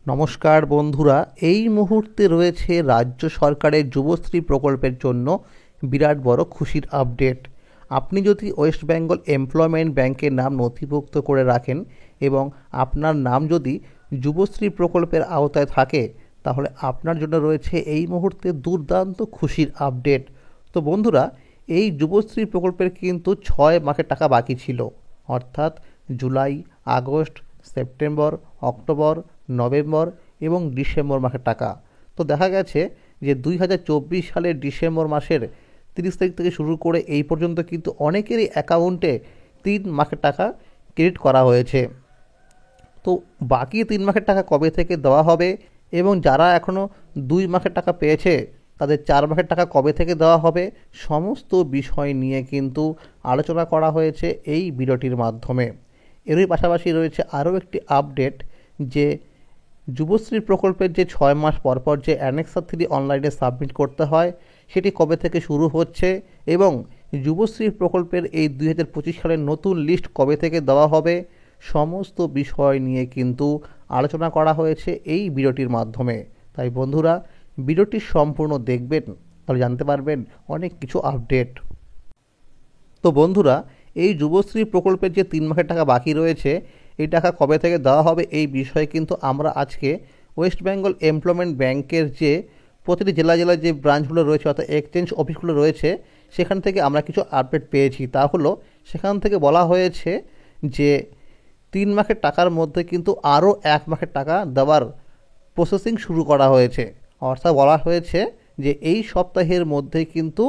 নমস্কার বন্ধুরা, এই মুহূর্তে রয়েছে রাজ্য সরকারের যুবশ্রী প্রকল্পের জন্য বিরাট বড় খুশির আপডেট। আপনি যদি ওয়েস্ট বেঙ্গল এমপ্লয়মেন্ট ব্যাংকের নাম নথিভুক্ত করে রাখেন এবং আপনার নাম যদি যুবশ্রী প্রকল্পের আওতায় থাকে, তাহলে আপনার জন্য রয়েছে এই মুহূর্তে দুর্দান্ত খুশির আপডেট। তো বন্ধুরা, এই যুবশ্রী প্রকল্পের কিন্তু 6 মাসের টাকা বাকি ছিল, অর্থাৎ July, August, September, October, November এবং ডিসেম্বর মাসের টাকা। তো দেখা গেছে যে 2024 সালের ডিসেম্বর মাসের 30 তারিখ থেকে শুরু করে এই পর্যন্ত কিন্তু অনেকেরই অ্যাকাউন্টে 3 মাসের টাকা ক্রেডিট করা হয়েছে। তো বাকি 3 মাসের টাকা কবে থেকে দেওয়া হবে এবং যারা এখনও 2 মাসের টাকা পেয়েছে তাদের 4 মাসের টাকা কবে থেকে দেওয়া হবে, সমস্ত বিষয় নিয়ে কিন্তু আলোচনা করা হয়েছে এই ভিডিওটির মাধ্যমে। এরই পাশাপাশি রয়েছে আরও একটি আপডেট যে যুবশ্রী প্রকল্পের যে 6 মাস পরপর যে অ্যানেক্সার 3 অনলাইনে সাবমিট করতে হয়, সেটি কবে থেকে শুরু হচ্ছে এবং যুবশ্রী প্রকল্পের এই 2025 সালের নতুন লিস্ট কবে থেকে দেওয়া হবে, সমস্ত বিষয় নিয়ে কিন্তু আলোচনা করা হয়েছে এই ভিডিওটির মাধ্যমে। তাই বন্ধুরা, ভিডিওটি সম্পূর্ণ দেখবেন, তাহলে জানতে পারবেন অনেক কিছু আপডেট। তো বন্ধুরা, এই যুবশ্রী প্রকল্পের যে 3 মাসের টাকা বাকি রয়েছে, এই টাকা কবে থেকে দেওয়া হবে এই বিষয়ে কিন্তু আমরা আজকে ওয়েস্ট বেঙ্গল এমপ্লয়মেন্ট ব্যাংকের যে প্রতিটি জেলায় যে ব্রাঞ্চগুলো রয়েছে অর্থাৎ এক্সচেঞ্জ অফিসগুলো রয়েছে, সেখান থেকে আমরা কিছু আপডেট পেয়েছি। তা হলো, সেখান থেকে বলা হয়েছে যে 3 মাসের টাকার মধ্যে কিন্তু আরও 1 মাসের টাকা দেওয়ার প্রসেসিং শুরু করা হয়েছে। অর্থাৎ বলা হয়েছে যে এই সপ্তাহের মধ্যে কিন্তু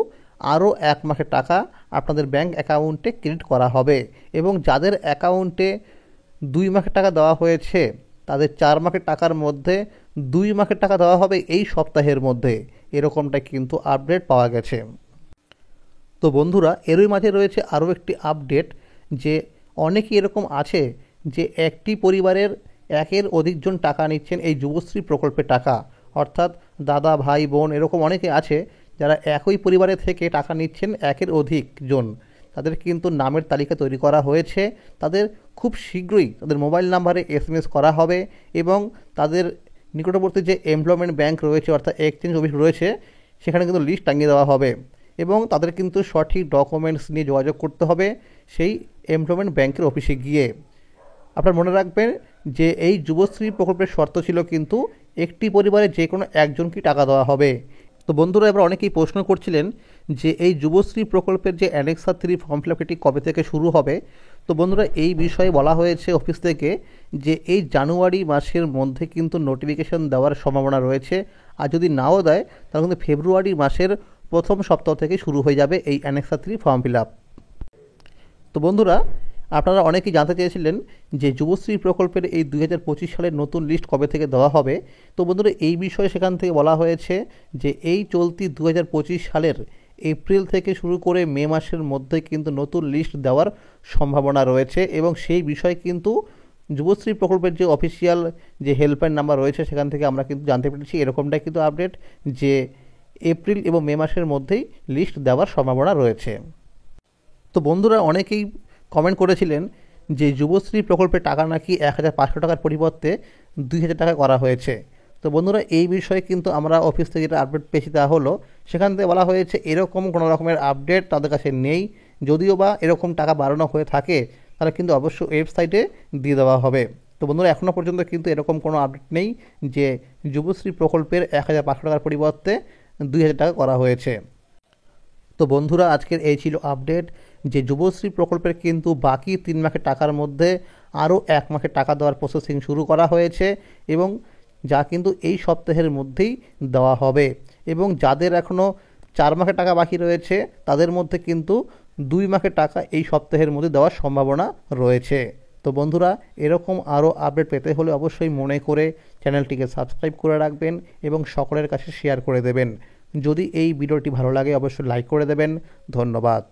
আরও 1 মাসের টাকা আপনাদের ব্যাংক অ্যাকাউন্টে ক্রেডিট করা হবে এবং যাদের অ্যাকাউন্টে 2 মাসের টাকা দেওয়া হয়েছে তাদের 4 মাসের টাকার মধ্যে 2 মাসের টাকা দেওয়া হবে এই সপ্তাহের মধ্যে, এরকমটা কিন্তু আপডেট পাওয়া গেছে। তো বন্ধুরা, এরই মাঝে রয়েছে আরও একটি আপডেট যে অনেকেই এরকম আছে যে একটি পরিবারের একের অধিকজন টাকা নিচ্ছেন এই যুবশ্রী প্রকল্পের টাকা, অর্থাৎ দাদা, ভাই, বোন এরকম অনেকে আছে যারা একই পরিবারে থেকে টাকা নিচ্ছেন একের অধিক জন। তাদের কিন্তু নামের তালিকা তৈরি করা হয়েছে। তাদের খুব শীঘ্রই তাদের মোবাইল নাম্বারে SMS করা হবে এবং তাদের নিকটবর্তী যে এমপ্লয়মেন্ট ব্যাংক রয়েছে অর্থাৎ এক্সচেঞ্জ অফিস রয়েছে, সেখানে কিন্তু লিস্ট টাঙিয়ে দেওয়া হবে এবং তাদের কিন্তু সঠিক ডকুমেন্টস নিয়ে যোগাযোগ করতে হবে সেই এমপ্লয়মেন্ট ব্যাংকের অফিসে গিয়ে। আপনার মনে রাখবেন যে এই যুবশ্রী প্রকল্পের শর্ত ছিল কিন্তু একটি পরিবারে যে কোনো একজনকেই টাকা দেওয়া হবে। তো বন্ধুরা, এবার অনেকেই প্রশ্ন করছিলেন যে এই যুবশ্রী প্রকল্পের যে অ্যানেক্সার 3 ফর্ম ফিল আপটি কবে থেকে শুরু হবে। তো বন্ধুরা, এই বিষয়ে বলা হয়েছে অফিস থেকে যে এই জানুয়ারি মাসের মধ্যে কিন্তু নোটিফিকেশন দেওয়ার সম্ভাবনা রয়েছে, আর যদি নাও দেয় তাহলে কিন্তু ফেব্রুয়ারি মাসের প্রথম সপ্তাহ থেকে শুরু হয়ে যাবে এই অ্যানেক্সার 3 ফর্ম ফিল আপ। তো বন্ধুরা, আপনারা অনেকেই জানতে চেয়েছিলেন যে যুবশ্রী প্রকল্পের এই 2025 সালের নতুন লিস্ট কবে থেকে দেওয়া হবে। তো বন্ধুরা, এই বিষয়ে সেখান থেকে বলা হয়েছে যে এই চলতি 2025 সালের এপ্রিল থেকে শুরু করে মে মাসের মধ্যে কিন্তু নতুন লিস্ট দেওয়ার সম্ভাবনা রয়েছে এবং সেই বিষয়ে কিন্তু যুবশ্রী প্রকল্পের যে অফিসিয়াল যে হেল্পলাইন নাম্বার রয়েছে সেখান থেকে আমরা কিন্তু জানতে পেরেছি এরকমটাই কিন্তু আপডেট যে এপ্রিল এবং মে মাসের মধ্যেই লিস্ট দেওয়ার সম্ভাবনা রয়েছে। তো বন্ধুরা, অনেকেই কমেন্ট করেছিলেন যে যুবশ্রী প্রকল্পের টাকা নাকি 1500 টাকার পরিবর্তে 2000 টাকা করা হয়েছে। তো বন্ধুরা, এই বিষয়ে কিন্তু আমরা অফিস থেকে যেটা আপডেট পেয়েছি তা হলো, সেখান থেকে বলা হয়েছে এরকম কোনো রকমের আপডেট তাদের কাছে নেই। যদিও বা এরকম টাকা বাড়ানো হয়ে থাকে তাহলে কিন্তু অবশ্যই ওয়েবসাইটে দিয়ে দেওয়া হবে। তো বন্ধুরা, এখনও পর্যন্ত কিন্তু এরকম কোনো আপডেট নেই যে যুবশ্রী প্রকল্পের 1500 টাকার পরিবর্তে 2000 টাকা করা হয়েছে। তো বন্ধুরা, আজকের এই ছিল আপডেট যে যুবশ্রী প্রকল্পের কিন্তু বাকি 3 মাসের টাকার মধ্যে আরও 1 মাসের টাকা দেওয়ার প্রসেসিং শুরু করা হয়েছে এবং যা কিন্তু এই সপ্তাহের মধ্যেই দেওয়া হবে এবং যাদের এখনও 4 মাসের টাকা বাকি রয়েছে তাদের মধ্যে কিন্তু 2 মাসের টাকা এই সপ্তাহের মধ্যে দেওয়ার সম্ভাবনা রয়েছে। তো বন্ধুরা, এরকম আরও আপডেট পেতে হলে অবশ্যই মনে করে চ্যানেলটিকে সাবস্ক্রাইব করে রাখবেন এবং সকলের কাছে শেয়ার করে দেবেন। যদি এই ভিডিওটি ভালো লাগে অবশ্যই লাইক করে দেবেন। ধন্যবাদ।